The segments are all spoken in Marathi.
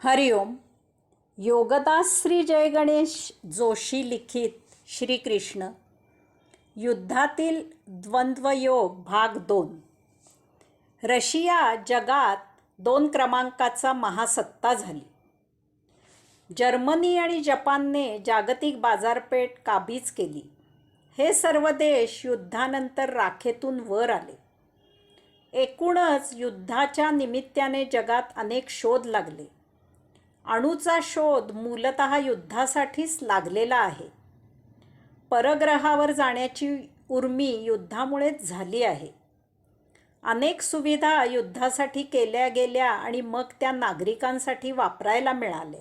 हरिओम. योगदास श्री जय गणेश जोशी लिखित श्रीकृष्ण युद्धातील द्वंद्वयोग भाग 2. रशिया जगात 2 क्रमांकाचा महासत्ता झाली. जर्मनी आणि जपानने जागतिक बाजारपेठ काबीज केली. हे सर्व देश युद्धानंतर राखेतून वर आले. एकूणच युद्धाच्या निमित्ताने जगात अनेक शोध लागले. अणूचा शोध मूलतः युद्धासाठीच लागलेला आहे. परग्रहावर जाण्याची उर्मी युद्धामुळेच झाली आहे. अनेक सुविधा युद्धासाठी केल्या गेल्या आणि मग त्या नागरिकांसाठी वापरायला मिळाल्या.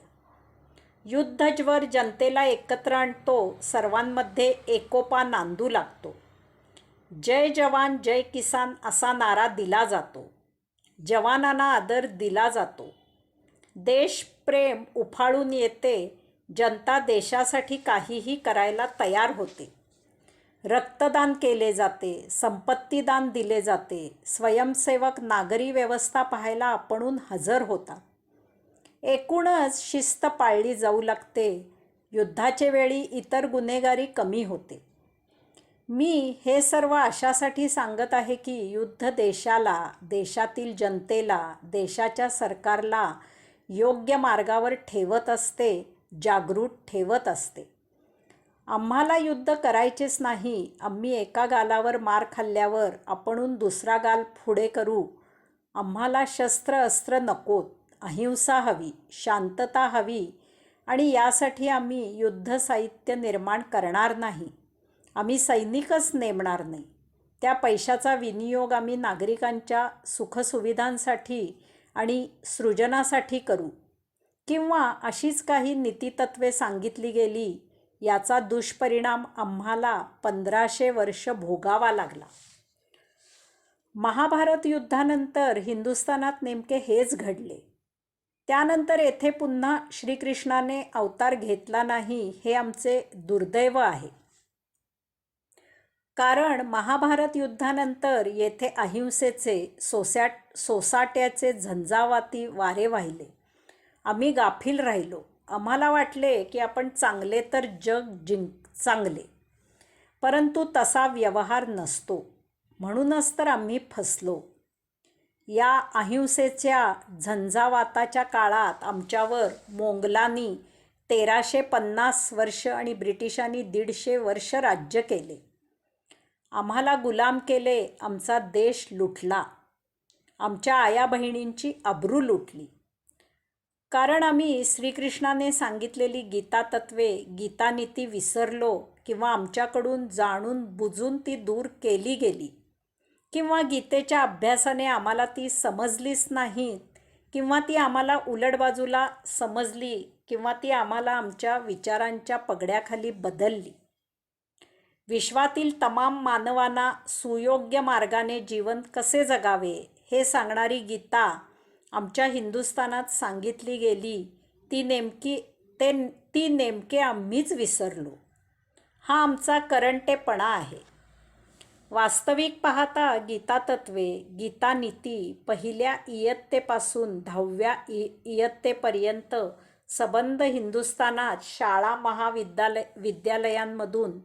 युद्धज्वर जनतेला एकत्र आणतो, सर्वांमध्ये एकोपा नांदू लागतो. जय जवान जय किसान असा नारा दिला जातो. जवानांना आदर दिला जातो. देशप्रेम उफाळून येते. जनता देशासाठी काहीही करायला तयार होते. रक्तदान केले जाते. संपत्तीदान दिले जाते. स्वयंसेवक नागरी व्यवस्था पाहायला आपणहून हजर होतात. एकूणच शिस्त पाळली जाऊ लागते. युद्धाचे वेळी इतर गुन्हेगारी कमी होते. मी हे सर्व अशासाठी सांगत आहे की युद्ध देशाला, देशातील जनतेला, देशाच्या सरकारला योग्य मार्गावर ठेवत असते, जागृत ठेवत असते. आम्हाला युद्ध करायचेच नाही. आम्ही एका गालावर मार खाल्ल्यावर आपणहून दुसरा गाल पुढे करू. आम्हाला शस्त्र अस्त्र नकोत. अहिंसा हवी, शांतता हवी आणि यासाठी आम्ही युद्ध साहित्य निर्माण करणार नाही. आम्ही सैनिकच नेमणार नाही. त्या पैशाचा विनियोग आम्ही नागरिकांच्या सुखसुविधांसाठी आणि सृजनासाठी करू. किंवा अशीच काही नीतितत्वे सांगितली गेली. याचा दुष्परिणाम आम्हाला 1500 वर्ष भोगावा लागला. महाभारत युद्धानंतर हिंदुस्थानात नेमके हेच घडले. त्यानंतर येथे पुन्हा श्रीकृष्णाने अवतार घेतला नाही हे आमचे दुर्दैव आहे. कारण महाभारत युद्धानंतर येथे अहिंसेचे सोसाट्याचे झंझावाती वारे वाहिले. आम्ही गाफील राहिलो. आम्हाला वाटले की आपण चांगले तर जग चांगले, परंतु तसा व्यवहार नसतो. म्हणूनच तर आम्ही फसलो. या अहिंसेच्या झंझावाताच्या काळात आमच्यावर मोंगलांनी 1350 वर्ष आणि ब्रिटिशांनी 150 वर्ष राज्य केले. आम्हाला गुलाम केले. आमचा देश लुटला. आमच्या आया बहिणींची अब्रू लुटली. कारण आम्ही श्रीकृष्णाने सांगितलेली गीता तत्वे, गीतानीती विसरलो किंवा आमच्याकडून जाणून बुजून ती दूर केली गेली, किंवा गीतेच्या अभ्यासाने आम्हाला ती समजलीच नाहीत, किंवा ती आम्हाला उलट बाजूला समजली, किंवा ती आम्हाला आमच्या विचारांच्या पगड्याखाली बदलली. विश्वातील तमाम मानवांना सुयोग्य मार्गाने जीवन कसे जगावे हे सांगणारी गीता आमच्या हिंदुस्थानात सांगितली गेली. ती नेमके आम्हीच विसरलो. हा आमचा करंटेपणा आहे. वास्तविक पाहता गीता तत्वे, गीता नीती पहिल्या इयत्तेपासून 10व्या इयत्तेपर्यंत सबंध हिंदुस्थानात शाळा विद्यालयांमधून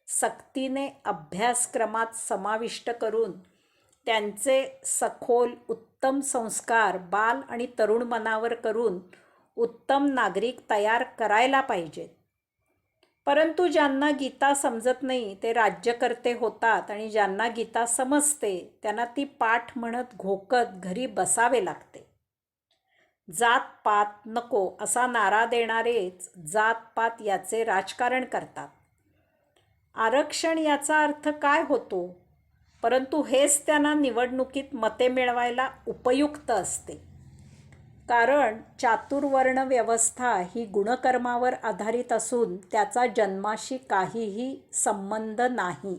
सक्तीने अभ्यासक्रमात समाविष्ट करून त्यांचे सखोल उत्तम संस्कार बाल आणि तरुण मनावर करून उत्तम नागरिक तयार करायला पाहिजेत. परंतु ज्यांना गीता समजत नाही ते राज्यकर्ते होतात आणि ज्यांना गीता समजते त्यांना ती पाठ म्हणत घोकत घरी बसावे लागते. जात-पात नको असा नारा देणारेच जात-पात याचे राजकारण करतात. आरक्षण याचा अर्थ काय होतो? परंतु हेच त्यांना निवडणुकीत मते मिळवायला उपयुक्त असते. कारण चातुर्वर्ण व्यवस्था ही गुणकर्मावर आधारित असून त्याचा जन्माशी काहीही संबंध नाही.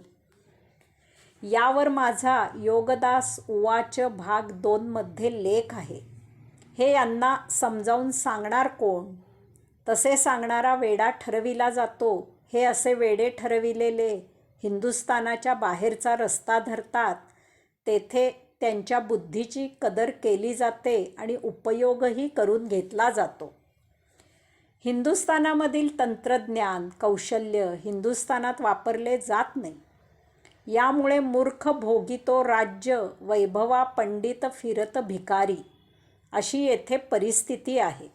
यावर माझा योगदास उवाच भाग 2 मध्ये लेख आहे. हे यांना समजावून सांगणार कोण? तसे सांगणारा वेडा ठरविला जातो. हे असे वेडे ठरविलेले हिंदुस्थानाच्या बाहेरचा रस्ता धरतात. तेथे त्यांच्या बुद्धीची कदर केली जाते आणि उपयोगही करून घेतला जातो. हिंदुस्थानामधील तंत्रज्ञान, कौशल्य हिंदुस्थानात वापरले जात नाही. यामुळे मूर्ख भोगितो राज्य, वैभवा पंडित फिरत भिकारी अशी येथे परिस्थिती आहे.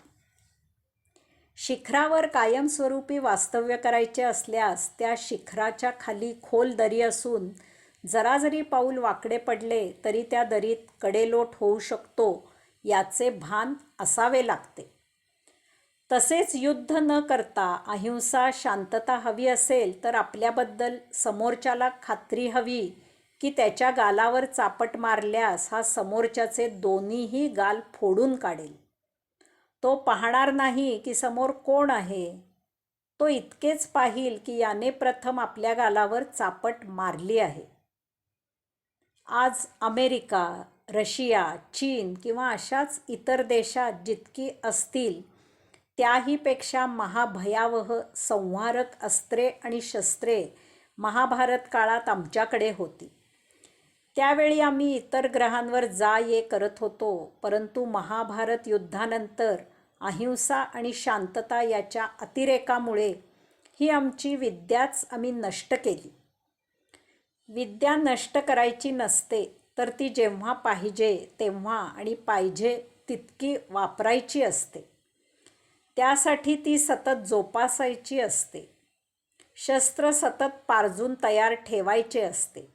शिखरावर कायमस्वरूपी वास्तव्य करायचे असल्यास त्या शिखराच्या खाली खोल दरी असून जरा जरी पाऊल वाकडे पडले तरी त्या दरीत कडेलोट होऊ शकतो याचे भान असावे लागते. तसेच युद्ध न करता अहिंसा, शांतता हवी असेल तर आपल्याबद्दल समोरच्याला खात्री हवी की त्याच्या गालावर चापट मारल्यास हा समोरच्याचे दोन्हीही गाल फोडून काढेल. तो पाहणार नाही की समोर कोण आहे, तो इतकेच पाहील की याने प्रथम आपल्या गालावर चापट मारली आहे. आज अमेरिका, रशिया, चीन किंवा अशाच इतर देशात जितकी असतील त्याहीपेक्षा महाभयावह संहारक अस्त्रे आणि शस्त्रे महाभारत काळात आमच्याकडे होती. त्यावेळी आम्ही इतर ग्रहांवर जा ये करत होतो, परंतु महाभारत युद्धानंतर अहिंसा आणि शांतता याच्या अतिरेकामुळे ही आमची विद्याच आम्ही नष्ट केली. विद्या नष्ट करायची नसते, तर ती जेव्हा पाहिजे तेव्हा आणि पाहिजे तितकी वापरायची असते. त्यासाठी ती सतत जोपासायची असते. शस्त्र सतत पारजून तयार ठेवायचे असते.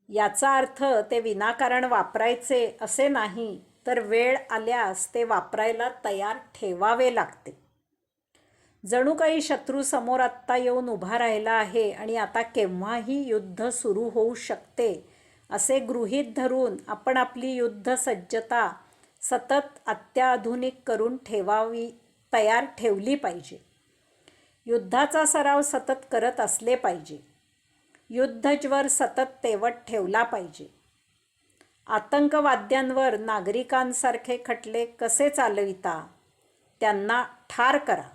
याचा अर्थ ते विनाकारण वापरायचे असे नाही, तर वेळ आल्यास ते वापरायला तयार ठेवावे लागते. जणू काही शत्रू समोर आत्ता येऊन उभा राहिला आहे आणि आता केव्हाही युद्ध सुरू होऊ शकते असे गृहीत धरून आपण आपली युद्ध सज्जता सतत अत्याधुनिक करून तयार ठेवली पाहिजे. युद्धाचा सराव सतत करत असले पाहिजे. युद्धज्वर सतत तेवत ठेवला पाहिजे. आतंकवाद्यांवर नागरिकांसारखे खटले कसे चालविता? त्यांना ठार करा.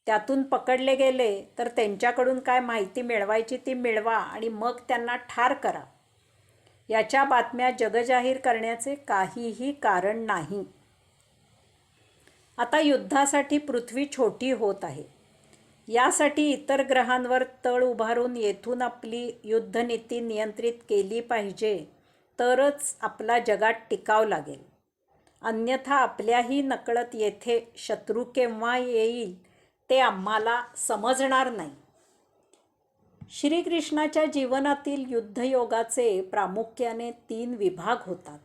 त्यातून पकडले गेले तर त्यांच्याकडून काय माहिती मिळवायची ती मिळवा आणि मग त्यांना ठार करा. याच्या बातम्या जगजाहीर करण्याचे काहीही कारण नाही. आता युद्धासाठी पृथ्वी छोटी होत आहे. यासाठी इतर ग्रहांवर तळ उभारून येथून आपली युद्धनीती नियंत्रित केली पाहिजे, तरच आपला जगात टिकाव लागेल. अन्यथा आपल्याही नकळत येथे शत्रू केव्हा येईल ते आम्हाला समजणार नाही. श्रीकृष्णाच्या जीवनातील युद्धयोगाचे प्रामुख्याने 3 विभाग होतात.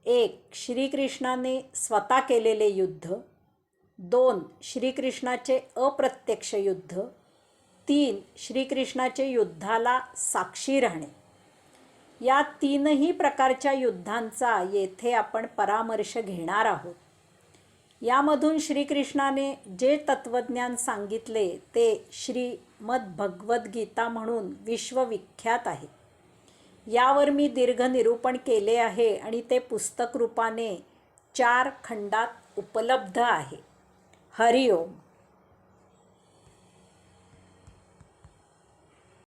1. श्रीकृष्णाने स्वतः केलेले युद्ध. 2. श्रीकृष्णाचे अप्रत्यक्ष युद्ध. 3. श्रीकृष्णाचे युद्धाला साक्षी राहणे. या 3ही प्रकारच्या युद्धांचा येथे आपण परामर्श घेणार आहोत. यामधून श्रीकृष्णाने जे तत्त्वज्ञान सांगितले ते श्रीमद्भगवद्गीता म्हणून विश्वविख्यात आहे. यावर मी दीर्घ निरूपण केले आहे आणि ते पुस्तक रूपाने 4 खंडात उपलब्ध आहे. हरिओम.